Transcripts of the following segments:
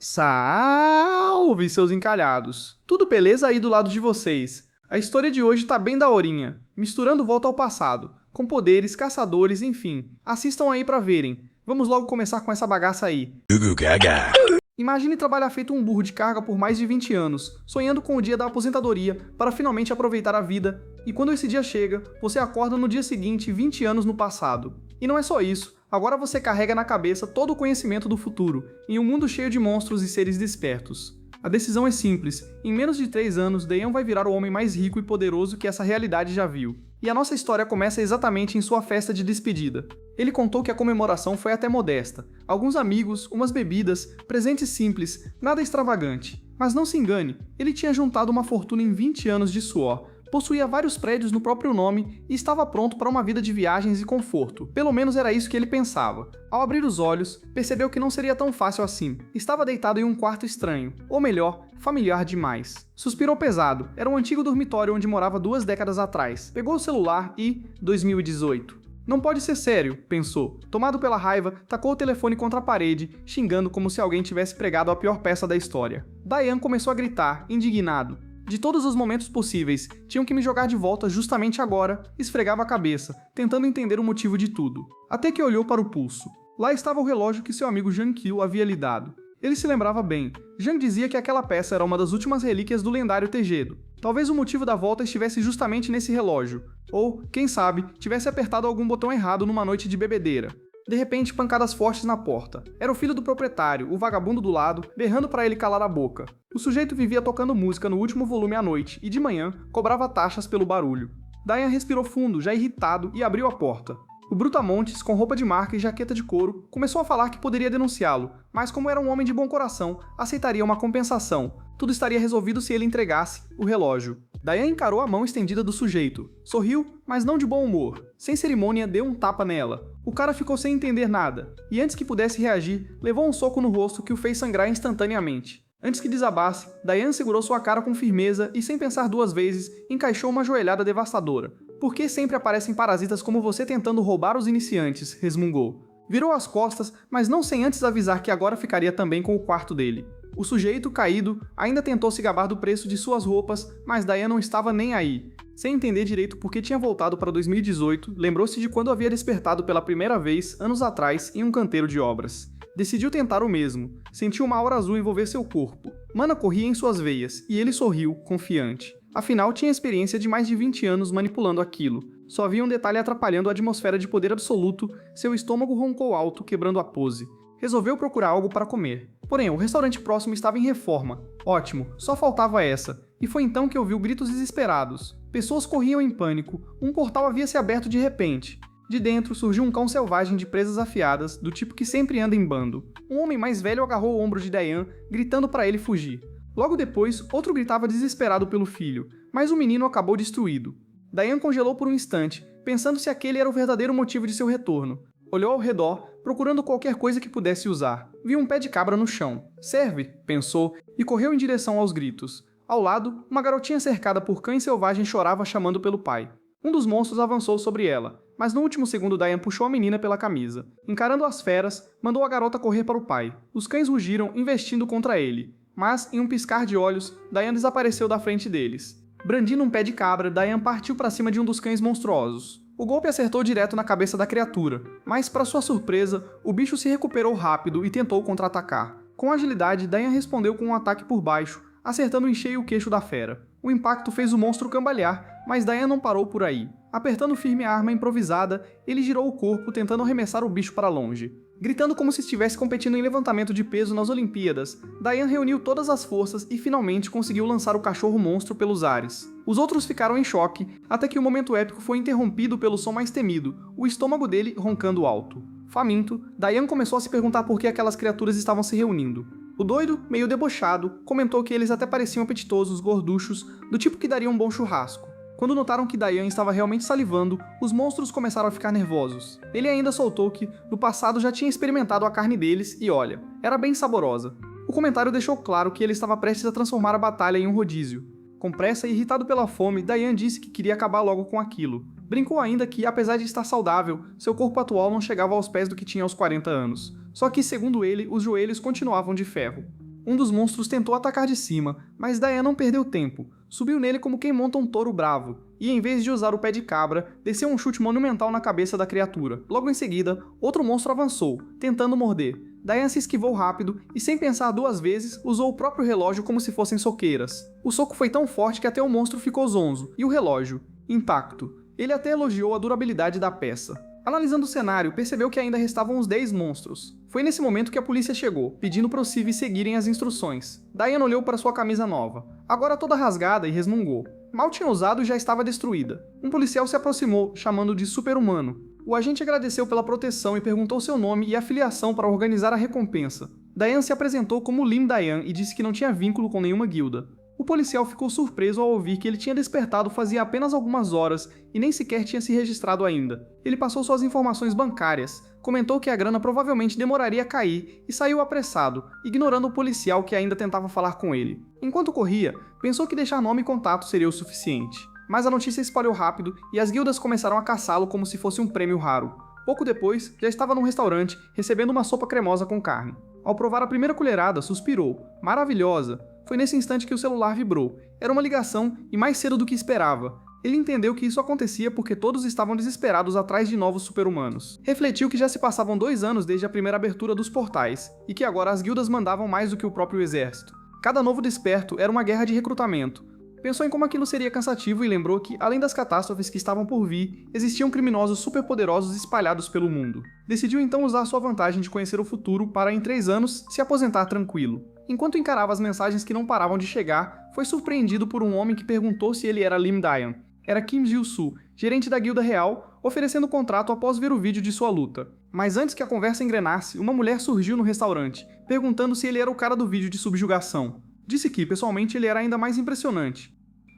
Salve, seus encalhados! Tudo beleza aí do lado de vocês? A história de hoje tá bem daorinha, misturando volta ao passado, com poderes, caçadores, enfim. Assistam aí pra verem. Vamos logo começar com essa bagaça aí. Gugu Gaga. Imagine trabalhar feito um burro de carga por mais de 20 anos, sonhando com o dia da aposentadoria para finalmente aproveitar a vida, e quando esse dia chega, você acorda no dia seguinte 20 anos no passado. E não é só isso, agora você carrega na cabeça todo o conhecimento do futuro, em um mundo cheio de monstros e seres despertos. A decisão é simples, em menos de 3 anos, Dayan vai virar o homem mais rico e poderoso que essa realidade já viu. E a nossa história começa exatamente em sua festa de despedida. Ele contou que a comemoração foi até modesta. Alguns amigos, umas bebidas, presentes simples, nada extravagante. Mas não se engane, ele tinha juntado uma fortuna em 20 anos de suor, possuía vários prédios no próprio nome e estava pronto para uma vida de viagens e conforto. Pelo menos era isso que ele pensava. Ao abrir os olhos, percebeu que não seria tão fácil assim. Estava deitado em um quarto estranho, ou melhor, familiar demais. Suspirou pesado, era um antigo dormitório onde morava 2 décadas atrás. Pegou o celular e... 2018. Não pode ser sério, pensou. Tomado pela raiva, tacou o telefone contra a parede, xingando como se alguém tivesse pregado a pior peça da história. Dayan começou a gritar, indignado. De todos os momentos possíveis, tinham que me jogar de volta justamente agora, esfregava a cabeça, tentando entender o motivo de tudo. Até que olhou para o pulso. Lá estava o relógio que seu amigo Zhang Qiu havia lhe dado. Ele se lembrava bem. Zhang dizia que aquela peça era uma das últimas relíquias do lendário Tejedo. Talvez o motivo da volta estivesse justamente nesse relógio. Ou, quem sabe, tivesse apertado algum botão errado numa noite de bebedeira. De repente, pancadas fortes na porta. Era o filho do proprietário, o vagabundo do lado, berrando para ele calar a boca. O sujeito vivia tocando música no último volume à noite e, de manhã, cobrava taxas pelo barulho. Dayan respirou fundo, já irritado, e abriu a porta. O Brutamontes, com roupa de marca e jaqueta de couro, começou a falar que poderia denunciá-lo, mas como era um homem de bom coração, aceitaria uma compensação. Tudo estaria resolvido se ele entregasse o relógio. Dayan encarou a mão estendida do sujeito. Sorriu, mas não de bom humor. Sem cerimônia, deu um tapa nela. O cara ficou sem entender nada, e antes que pudesse reagir, levou um soco no rosto que o fez sangrar instantaneamente. Antes que desabasse, Dayan segurou sua cara com firmeza e, sem pensar 2 vezes, encaixou uma joelhada devastadora. Por que sempre aparecem parasitas como você tentando roubar os iniciantes? Resmungou. Virou as costas, mas não sem antes avisar que agora ficaria também com o quarto dele. O sujeito, caído, ainda tentou se gabar do preço de suas roupas, mas Dayan não estava nem aí. Sem entender direito por que tinha voltado para 2018, lembrou-se de quando havia despertado pela primeira vez, anos atrás, em um canteiro de obras. Decidiu tentar o mesmo. Sentiu uma aura azul envolver seu corpo. Mana corria em suas veias, e ele sorriu, confiante. Afinal, tinha experiência de mais de 20 anos manipulando aquilo. Só havia um detalhe atrapalhando a atmosfera de poder absoluto, seu estômago roncou alto, quebrando a pose. Resolveu procurar algo para comer. Porém, o restaurante próximo estava em reforma. Ótimo, só faltava essa. E foi então que ouviu gritos desesperados. Pessoas corriam em pânico, um portal havia se aberto de repente. De dentro surgiu um cão selvagem de presas afiadas, do tipo que sempre anda em bando. Um homem mais velho agarrou o ombro de Dayan, gritando para ele fugir. Logo depois, outro gritava desesperado pelo filho, mas o menino acabou destruído. Dayan congelou por um instante, pensando se aquele era o verdadeiro motivo de seu retorno. Olhou ao redor, procurando qualquer coisa que pudesse usar. Viu um pé de cabra no chão. Serve, pensou, e correu em direção aos gritos. Ao lado, uma garotinha cercada por cães selvagens chorava chamando pelo pai. Um dos monstros avançou sobre ela, mas no último segundo Dayan puxou a menina pela camisa. Encarando as feras, mandou a garota correr para o pai. Os cães rugiram, investindo contra ele. Mas, em um piscar de olhos, Dayan desapareceu da frente deles. Brandindo um pé de cabra, Dayan partiu para cima de um dos cães monstruosos. O golpe acertou direto na cabeça da criatura, mas, para sua surpresa, o bicho se recuperou rápido e tentou contra-atacar. Com agilidade, Dayan respondeu com um ataque por baixo, acertando em cheio o queixo da fera. O impacto fez o monstro cambalear, mas Dayan não parou por aí. Apertando firme a arma improvisada, ele girou o corpo tentando arremessar o bicho para longe. Gritando como se estivesse competindo em levantamento de peso nas Olimpíadas, Dayan reuniu todas as forças e finalmente conseguiu lançar o cachorro-monstro pelos ares. Os outros ficaram em choque, até que o momento épico foi interrompido pelo som mais temido, o estômago dele roncando alto. Faminto, Dayan começou a se perguntar por que aquelas criaturas estavam se reunindo. O doido, meio debochado, comentou que eles até pareciam apetitosos, gorduchos, do tipo que daria um bom churrasco. Quando notaram que Dayan estava realmente salivando, os monstros começaram a ficar nervosos. Ele ainda soltou que, no passado, já tinha experimentado a carne deles e olha, era bem saborosa. O comentário deixou claro que ele estava prestes a transformar a batalha em um rodízio. Com pressa e irritado pela fome, Dayan disse que queria acabar logo com aquilo. Brincou ainda que, apesar de estar saudável, seu corpo atual não chegava aos pés do que tinha aos 40 anos. Só que, segundo ele, os joelhos continuavam de ferro. Um dos monstros tentou atacar de cima, mas Diane não perdeu tempo. Subiu nele como quem monta um touro bravo, e em vez de usar o pé de cabra, desceu um chute monumental na cabeça da criatura. Logo em seguida, outro monstro avançou, tentando morder. Diane se esquivou rápido e, sem pensar duas vezes, usou o próprio relógio como se fossem soqueiras. O soco foi tão forte que até o monstro ficou zonzo, e o relógio, intacto. Ele até elogiou a durabilidade da peça. Analisando o cenário, percebeu que ainda restavam uns 10 monstros. Foi nesse momento que a polícia chegou, pedindo para os civis seguirem as instruções. Diane olhou para sua camisa nova, agora toda rasgada, e resmungou. Mal tinha usado e já estava destruída. Um policial se aproximou, chamando de super-humano. O agente agradeceu pela proteção e perguntou seu nome e afiliação para organizar a recompensa. Diane se apresentou como Lim Diane e disse que não tinha vínculo com nenhuma guilda. O policial ficou surpreso ao ouvir que ele tinha despertado fazia apenas algumas horas e nem sequer tinha se registrado ainda. Ele passou suas informações bancárias, comentou que a grana provavelmente demoraria a cair e saiu apressado, ignorando o policial que ainda tentava falar com ele. Enquanto corria, pensou que deixar nome e contato seria o suficiente. Mas a notícia espalhou rápido e as guildas começaram a caçá-lo como se fosse um prêmio raro. Pouco depois, já estava num restaurante, recebendo uma sopa cremosa com carne. Ao provar a primeira colherada, suspirou. Maravilhosa! Foi nesse instante que o celular vibrou. Era uma ligação e mais cedo do que esperava. Ele entendeu que isso acontecia porque todos estavam desesperados atrás de novos super-humanos. Refletiu que já se passavam 2 anos desde a primeira abertura dos portais, e que agora as guildas mandavam mais do que o próprio exército. Cada novo desperto era uma guerra de recrutamento. Pensou em como aquilo seria cansativo e lembrou que, além das catástrofes que estavam por vir, existiam criminosos superpoderosos espalhados pelo mundo. Decidiu então usar sua vantagem de conhecer o futuro para, em 3 anos, se aposentar tranquilo. Enquanto encarava as mensagens que não paravam de chegar, foi surpreendido por um homem que perguntou se ele era Lim Diane. Era Kim Jil-soo, gerente da Guilda Real, oferecendo o contrato após ver o vídeo de sua luta. Mas antes que a conversa engrenasse, uma mulher surgiu no restaurante, perguntando se ele era o cara do vídeo de subjugação. Disse que, pessoalmente, ele era ainda mais impressionante.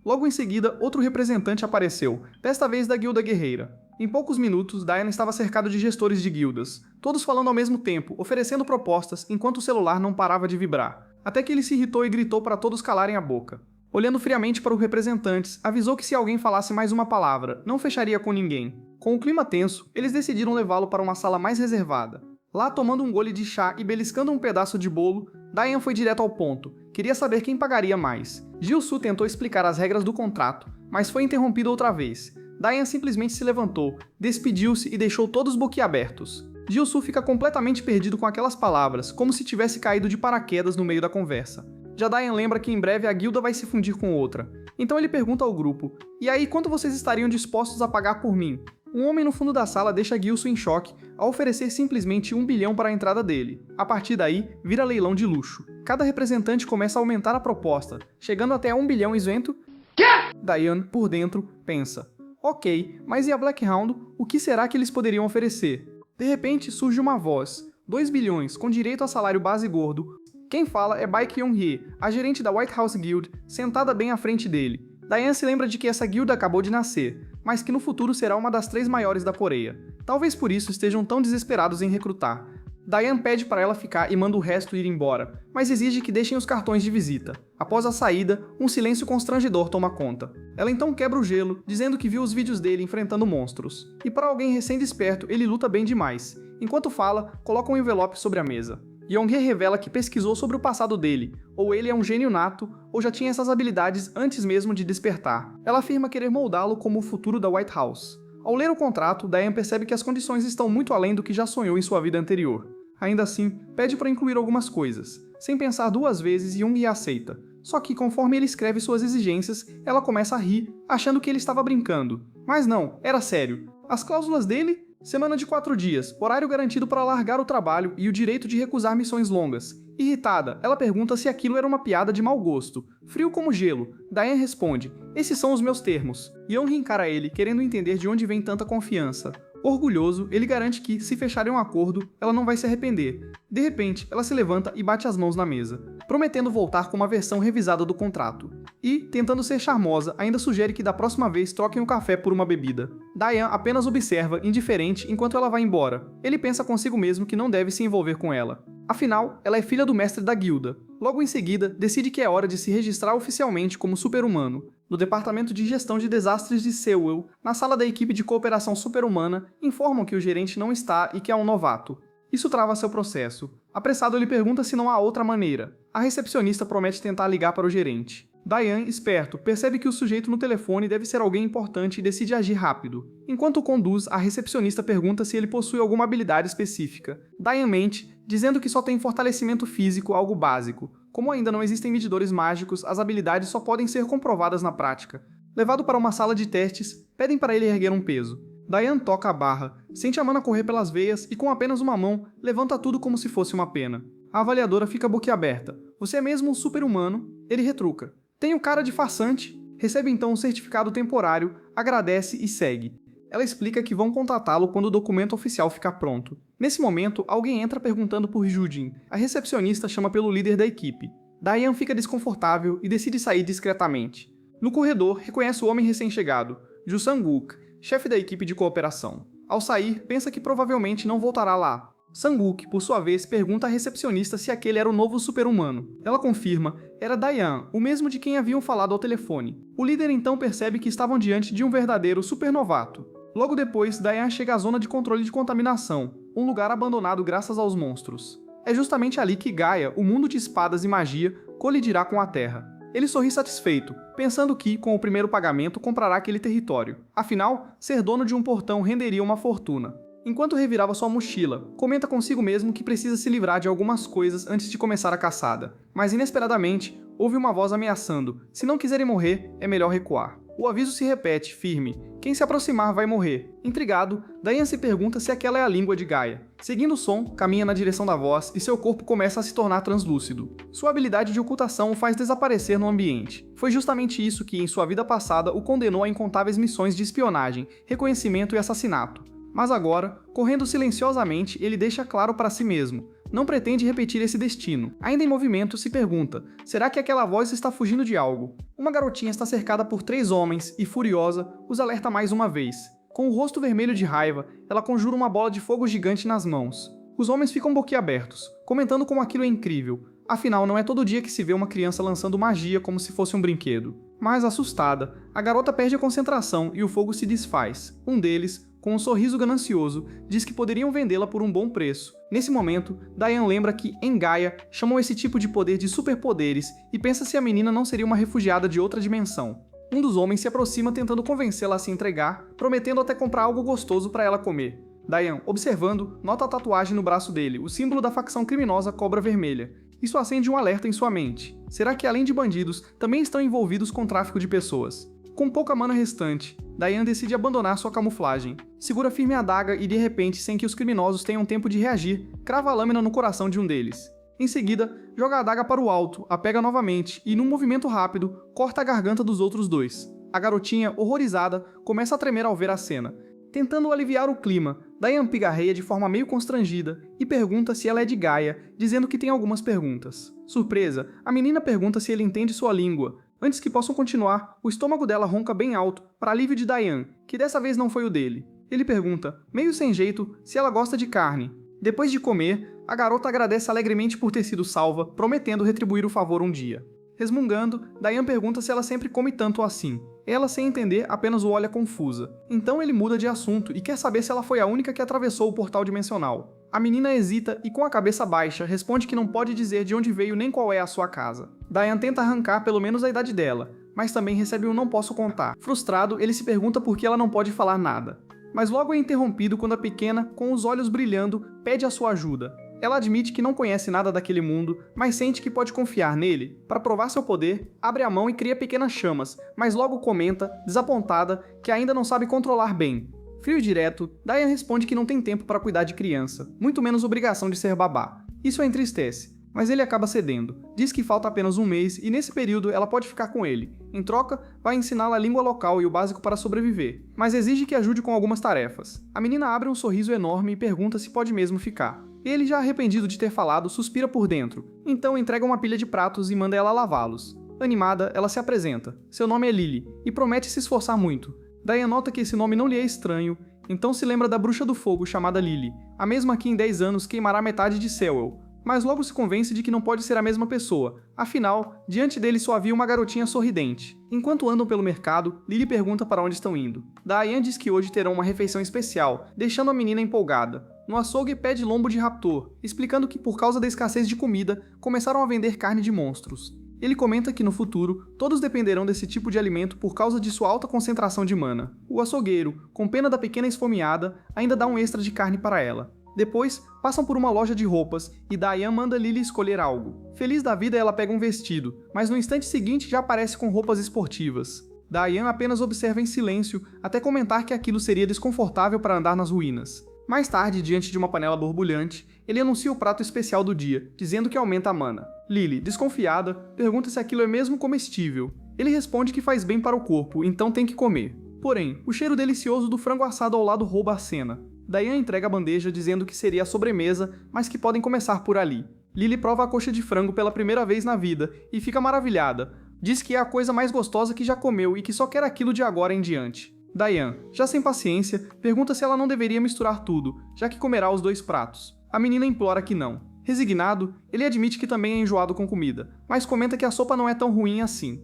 Logo em seguida, outro representante apareceu, desta vez da Guilda Guerreira. Em poucos minutos, Diane estava cercado de gestores de guildas, todos falando ao mesmo tempo, oferecendo propostas, enquanto o celular não parava de vibrar. Até que ele se irritou e gritou para todos calarem a boca. Olhando friamente para os representantes, avisou que se alguém falasse mais uma palavra, não fecharia com ninguém. Com o clima tenso, eles decidiram levá-lo para uma sala mais reservada. Lá, tomando um gole de chá e beliscando um pedaço de bolo, Diane foi direto ao ponto. Queria saber quem pagaria mais. Jil-soo tentou explicar as regras do contrato, mas foi interrompido outra vez. Diane simplesmente se levantou, despediu-se e deixou todos boquiabertos. Jil-soo fica completamente perdido com aquelas palavras, como se tivesse caído de paraquedas no meio da conversa. Já Diane lembra que em breve a guilda vai se fundir com outra. Então ele pergunta ao grupo, e aí quanto vocês estariam dispostos a pagar por mim? Um homem no fundo da sala deixa Jil-soo em choque ao oferecer simplesmente 1 bilhão para a entrada dele. A partir daí, vira leilão de luxo. Cada representante começa a aumentar a proposta, chegando até 1 bilhão isento. Diane, por dentro, pensa. Ok, mas e a Black Hound? O que será que eles poderiam oferecer? De repente, surge uma voz. 2 bilhões, com direito a salário base gordo. Quem fala é Baek Kyung-hee, a gerente da White House Guild, sentada bem à frente dele. Diane se lembra de que essa guilda acabou de nascer, mas que no futuro será uma das 3 maiores da Coreia. Talvez por isso estejam tão desesperados em recrutar. Diane pede para ela ficar e manda o resto ir embora, mas exige que deixem os cartões de visita. Após a saída, um silêncio constrangedor toma conta. Ela então quebra o gelo, dizendo que viu os vídeos dele enfrentando monstros. E para alguém recém-desperto, ele luta bem demais. Enquanto fala, coloca um envelope sobre a mesa. Young-hee revela que pesquisou sobre o passado dele, ou ele é um gênio nato, ou já tinha essas habilidades antes mesmo de despertar. Ela afirma querer moldá-lo como o futuro da White House. Ao ler o contrato, Diane percebe que as condições estão muito além do que já sonhou em sua vida anterior. Ainda assim, pede para incluir algumas coisas. Sem pensar 2 vezes, Young-hee aceita. Só que, conforme ele escreve suas exigências, ela começa a rir, achando que ele estava brincando. Mas não, era sério. As cláusulas dele? Semana de 4 dias, horário garantido para largar o trabalho e o direito de recusar missões longas. Irritada, ela pergunta se aquilo era uma piada de mau gosto. Frio como gelo, Diane responde, esses são os meus termos. Young encara ele, querendo entender de onde vem tanta confiança. Orgulhoso, ele garante que, se fecharem um acordo, ela não vai se arrepender. De repente, ela se levanta e bate as mãos na mesa, prometendo voltar com uma versão revisada do contrato. E, tentando ser charmosa, ainda sugere que da próxima vez troquem o café por uma bebida. Diane apenas observa, indiferente, enquanto ela vai embora. Ele pensa consigo mesmo que não deve se envolver com ela. Afinal, ela é filha do mestre da guilda. Logo em seguida, decide que é hora de se registrar oficialmente como super-humano. No Departamento de Gestão de Desastres de Sewell, na sala da equipe de cooperação super-humana, informam que o gerente não está e que é um novato. Isso trava seu processo. Apressado, ele pergunta se não há outra maneira. A recepcionista promete tentar ligar para o gerente. Diane, esperto, percebe que o sujeito no telefone deve ser alguém importante e decide agir rápido. Enquanto conduz, a recepcionista pergunta se ele possui alguma habilidade específica. Diane mente, dizendo que só tem fortalecimento físico, algo básico. Como ainda não existem medidores mágicos, as habilidades só podem ser comprovadas na prática. Levado para uma sala de testes, pedem para ele erguer um peso. Diane toca a barra, sente a mana correr pelas veias e com apenas uma mão, levanta tudo como se fosse uma pena. A avaliadora fica boquiaberta. Você é mesmo um super-humano? Ele retruca. Tenho cara de farsante. Recebe então um certificado temporário, agradece e segue. Ela explica que vão contatá-lo quando o documento oficial ficar pronto. Nesse momento, alguém entra perguntando por Judin. A recepcionista chama pelo líder da equipe. Diane fica desconfortável e decide sair discretamente. No corredor, reconhece o homem recém-chegado, Ju Sang-wook, chefe da equipe de cooperação. Ao sair, pensa que provavelmente não voltará lá. Sang-wook, por sua vez, pergunta à recepcionista se aquele era o novo super-humano. Ela confirma, era Diane, o mesmo de quem haviam falado ao telefone. O líder então percebe que estavam diante de um verdadeiro supernovato. Logo depois, Diane chega à zona de controle de contaminação, um lugar abandonado graças aos monstros. É justamente ali que Gaia, o mundo de espadas e magia, colidirá com a Terra. Ele sorri satisfeito, pensando que, com o primeiro pagamento, comprará aquele território. Afinal, ser dono de um portão renderia uma fortuna. Enquanto revirava sua mochila, comenta consigo mesmo que precisa se livrar de algumas coisas antes de começar a caçada. Mas inesperadamente, ouve uma voz ameaçando: se não quiserem morrer, é melhor recuar. O aviso se repete, firme: quem se aproximar vai morrer. Intrigado, Diane se pergunta se aquela é a língua de Gaia. Seguindo o som, caminha na direção da voz e seu corpo começa a se tornar translúcido. Sua habilidade de ocultação o faz desaparecer no ambiente. Foi justamente isso que, em sua vida passada, o condenou a incontáveis missões de espionagem, reconhecimento e assassinato. Mas agora, correndo silenciosamente, ele deixa claro para si mesmo: não pretende repetir esse destino. Ainda em movimento, se pergunta: será que aquela voz está fugindo de algo? Uma garotinha está cercada por 3 homens e, furiosa, os alerta mais uma vez. Com o rosto vermelho de raiva, ela conjura uma bola de fogo gigante nas mãos. Os homens ficam boquiabertos, comentando como aquilo é incrível. Afinal, não é todo dia que se vê uma criança lançando magia como se fosse um brinquedo. Mas, assustada, a garota perde a concentração e o fogo se desfaz. Um deles, com um sorriso ganancioso, diz que poderiam vendê-la por um bom preço. Nesse momento, Diane lembra que, em Gaia, chamam esse tipo de poder de superpoderes e pensa se a menina não seria uma refugiada de outra dimensão. Um dos homens se aproxima tentando convencê-la a se entregar, prometendo até comprar algo gostoso para ela comer. Diane, observando, nota a tatuagem no braço dele, o símbolo da facção criminosa Cobra Vermelha. Isso acende um alerta em sua mente. Será que, além de bandidos, também estão envolvidos com tráfico de pessoas? Com pouca mana restante, Diane decide abandonar sua camuflagem. Segura firme a adaga e, de repente, sem que os criminosos tenham tempo de reagir, crava a lâmina no coração de um deles. Em seguida, joga a adaga para o alto, a pega novamente e, num movimento rápido, corta a garganta dos outros 2. A garotinha, horrorizada, começa a tremer ao ver a cena. Tentando aliviar o clima, Diane pigarreia de forma meio constrangida e pergunta se ela é de Gaia, dizendo que tem algumas perguntas. Surpresa, a menina pergunta se ele entende sua língua. Antes que possam continuar, o estômago dela ronca bem alto, para alívio de Diane, que dessa vez não foi o dele. Ele pergunta, meio sem jeito, se ela gosta de carne. Depois de comer, a garota agradece alegremente por ter sido salva, prometendo retribuir o favor um dia. Resmungando, Diane pergunta se ela sempre come tanto assim. Ela, sem entender, apenas o olha confusa. Então ele muda de assunto e quer saber se ela foi a única que atravessou o portal dimensional. A menina hesita e, com a cabeça baixa, responde que não pode dizer de onde veio nem qual é a sua casa. Diane tenta arrancar pelo menos a idade dela, mas também recebe um não posso contar. Frustrado, ele se pergunta por que ela não pode falar nada. Mas logo é interrompido quando a pequena, com os olhos brilhando, pede a sua ajuda. Ela admite que não conhece nada daquele mundo, mas sente que pode confiar nele. Para provar seu poder, abre a mão e cria pequenas chamas, mas logo comenta, desapontada, que ainda não sabe controlar bem. Frio e direto, Diane responde que não tem tempo para cuidar de criança, muito menos obrigação de ser babá. Isso a entristece, mas ele acaba cedendo. Diz que falta apenas um mês e nesse período ela pode ficar com ele. Em troca, vai ensiná-la a língua local e o básico para sobreviver, mas exige que ajude com algumas tarefas. A menina abre um sorriso enorme e pergunta se pode mesmo ficar. Ele, já arrependido de ter falado, suspira por dentro. Então entrega uma pilha de pratos e manda ela lavá-los. Animada, ela se apresenta. Seu nome é Lily, e promete se esforçar muito. Diane nota que esse nome não lhe é estranho, então se lembra da bruxa do fogo chamada Lily, a mesma que em 10 anos queimará metade de Sewell. Mas logo se convence de que não pode ser a mesma pessoa, afinal, diante dele só havia uma garotinha sorridente. Enquanto andam pelo mercado, Lily pergunta para onde estão indo. Diane diz que hoje terão uma refeição especial, deixando a menina empolgada. No açougue pede lombo de raptor, explicando que por causa da escassez de comida, começaram a vender carne de monstros. Ele comenta que no futuro, todos dependerão desse tipo de alimento por causa de sua alta concentração de mana. O açougueiro, com pena da pequena esfomeada, ainda dá um extra de carne para ela. Depois, passam por uma loja de roupas e Diane manda Lily escolher algo. Feliz da vida, ela pega um vestido, mas no instante seguinte já aparece com roupas esportivas. Diane apenas observa em silêncio, até comentar que aquilo seria desconfortável para andar nas ruínas. Mais tarde, diante de uma panela borbulhante, ele anuncia o prato especial do dia, dizendo que aumenta a mana. Lily, desconfiada, pergunta se aquilo é mesmo comestível. Ele responde que faz bem para o corpo, então tem que comer. Porém, o cheiro delicioso do frango assado ao lado rouba a cena. Diane entrega a bandeja dizendo que seria a sobremesa, mas que podem começar por ali. Lily prova a coxa de frango pela primeira vez na vida e fica maravilhada. Diz que é a coisa mais gostosa que já comeu e que só quer aquilo de agora em diante. Diane, já sem paciência, pergunta se ela não deveria misturar tudo, já que comerá os 2 pratos. A menina implora que não. Resignado, ele admite que também é enjoado com comida, mas comenta que a sopa não é tão ruim assim.